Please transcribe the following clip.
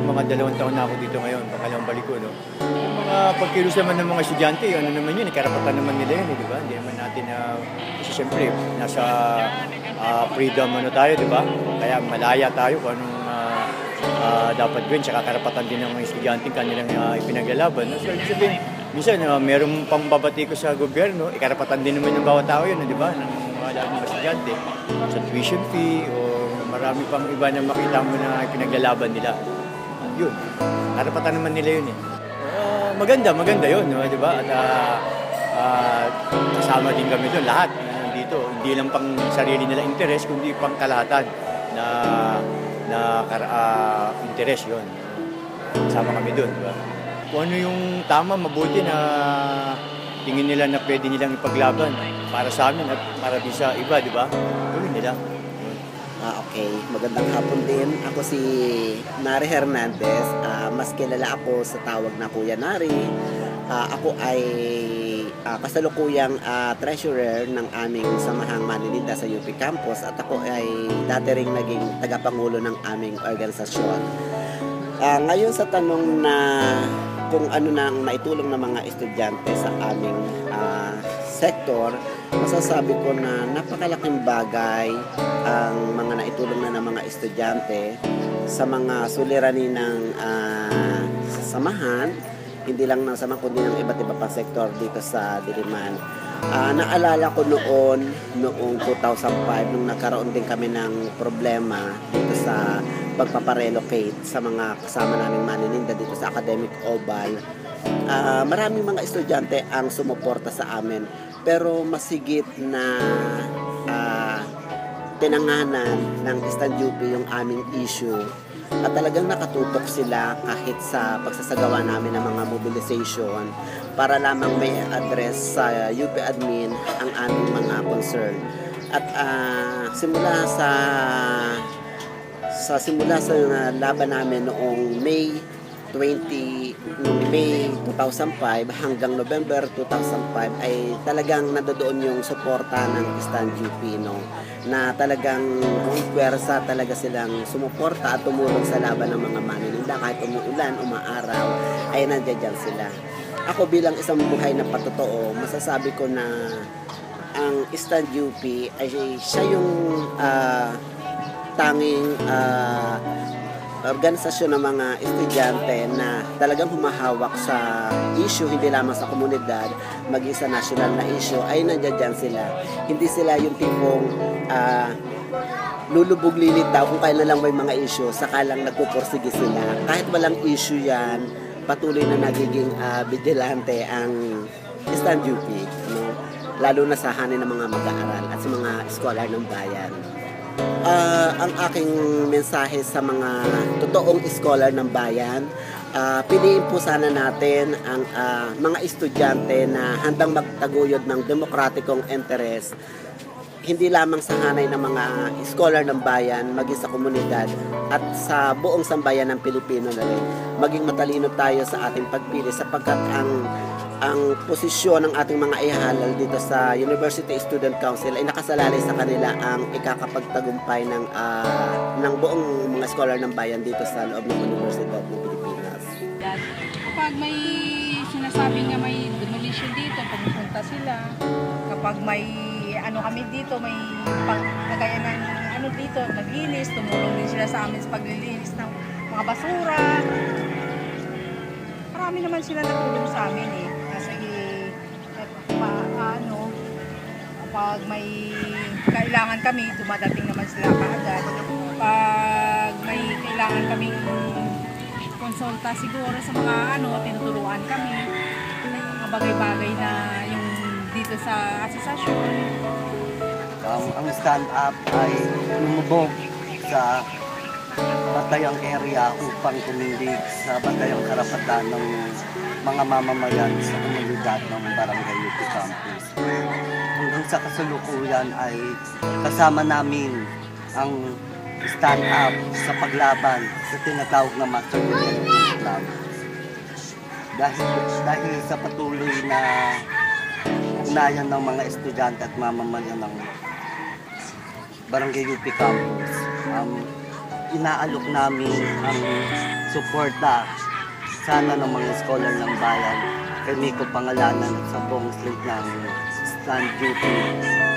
mga 2 taon na ako dito ngayon, pangalawang balik ko, no? Yung mga pagkilos naman ng mga estudyante, ano naman yun, karapatan naman nila yun, di ba? Hindi naman natin kasi siyempre, nasa freedom ano tayo, di ba? Kaya malaya tayo kung anong dapat gawin, tsaka karapatan din ng mga estudyante kanilang ipinaglalaban. So, ibig sabihin, minsan, meron pang babati ko sa gobyerno, karapatan din naman ng bawat tao yun, di ba? Ng mga laging estudyante, sa tuition fee, o marami pang iba na makita mo na ipinaglalaban nila. Yun, karapatan naman nila yun eh. Maganda yun, no? Di ba? At kasama din kami doon, lahat nandito. Hindi lang pang sarili nila interes, kundi pang kalahatan na interes yun. Kasama kami doon, di ba? Kung ano yung tama, mabuti na tingin nila na pwede nilang ipaglaban para sa amin at para din sa iba, di ba? Gawin nila. Okay, magandang hapon din. Ako si Nari Hernandez. Mas kilala ako sa tawag na Kuya Nari. Ako ay kasalukuyang treasurer ng aming samahang Maninita sa UP Campus at ako ay dati ring naging tagapangulo ng aming organisasyon. Ngayon sa tanong na kung ano na ang naitulong ng mga estudyante sa aming sektor, masasabi ko na napakalaking bagay ang mga naitulong na ng mga estudyante sa mga suliranin ng samahan, hindi lang ng samahan kundi ng iba't iba pang sektor dito sa Diliman. Naalala ko noong 2005 nung nagkaroon din kami ng problema dito sa pagpaparelocate sa mga kasama naming Maninita dito sa Academic Oval. Maraming mga estudyante ang sumuporta sa amin, pero masigit na tinanganan ng Eastern UP yung aming issue at talagang nakatutok sila kahit sa pagsasagawa namin ng mga mobilization para lamang may address sa UP admin ang aming mga concern. At simula sa laban namin noong May 2005 hanggang November 2005 ay talagang nandoon yung suporta ng Eastern UP, no? Na talagang pwersa talaga silang sumuporta at tumulong sa laban ng mga Maninita kahit umuulan, umaaraw ay nandiyan sila. Ako bilang isang buhay na patotoo, masasabi ko na ang Eastern UP ay siya yung tanging organisasyon ng mga estudyante na talagang humahawak sa issue, hindi lamang sa komunidad, maging sa national na issue, ay nandiyan sila. Hindi sila yung tipong lulubog lilitaw kung kailan lang may mga issue, saka lang nagpupursige sila. Kahit walang issue yan, patuloy na nagiging vigilante ang Eastern UP, no? Lalo na sa hanin ng mga mag-aaral at sa mga scholar ng bayan. Ang aking mensahe sa mga totoong scholar ng bayan, piliin po sana natin ang mga estudyante na handang magtaguyod ng demokratikong interes, hindi lamang sa hanay ng mga scholar ng bayan, maging sa komunidad at sa buong sambayan ng Pilipino na rin. Maging matalino tayo sa ating pagpili sapagkat ang posisyon ng ating mga ihalal dito sa University Student Council ay nakasalalay sa kanila ang ikakapagtagumpay ng buong mga scholar ng bayan dito sa loob ng Universidad ng Pilipinas. Kapag may sinasabi nga may demolition dito, pumupunta sila. Kapag may kami dito, may kagaya ng dito, naglinis, tumulong din sila sa amin sa paglilinis ng mga basura. Marami naman sila natulong sa amin eh. Kasi kapag may kailangan kami, dumadating naman sila kaagad. Pag may kailangan kami konsulta siguro sa mga tinuturuan kami. Mga bagay-bagay na yung dito sa asosasyon. Ang stand-up ay lumubog sa batayang area upang tumindig sa batayang karapatan ng mga mamamayan sa komunidad ng Barangay UP Campus. Hanggang sa kasalukuyan ay kasama namin ang stand-up sa paglaban sa tinatawag na Master Development Plan. Dahil sa patuloy na ugnayan ng mga estudyante at mamamayan ng Barangay UP Campus, inaalok namin ang suporta sana ng mga scholar ng bayan kay Miko Pangalanan at sa buong slate ng stand duty